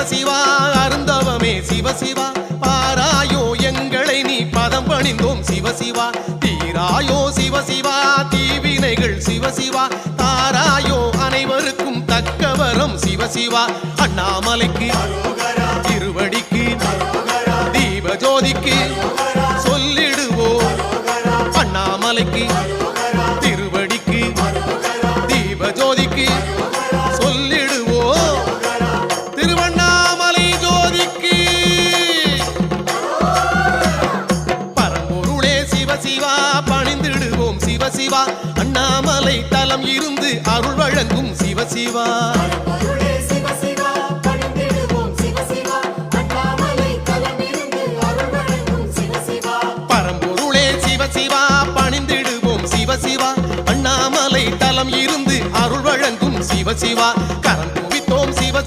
சிவசிவா அருந்தவமே சிவசிவா பாராயோ எங்களை நீ பதம் பணிந்தோம் சிவசிவா தீராயோ சிவசிவா தீவினைகள் சிவசிவா தாராயோ அனைவருக்கும் தக்கவரம் சிவசிவா அண்ணாமலைக்கு திருவடிக்கு தீபஜோதிக்கு சொல்லிடுவோம் அண்ணாமலைக்கு திருவடிக்கு தீபஜோதிக்கு சொல்லிடுவோம் திருவண்ணாமலை ஜோதிக்கு பரம்பொருளே சிவசிவா பணிந்திடுவோம் சிவசிவா அண்ணாமலை தலம் இருந்து அருள் வழங்கும் சிவசிவா சிவா பணிந்திடுவோம் சிவசிவா அண்ணாமலை தலம் இருந்து அருள் வழங்கும் சிவசிவா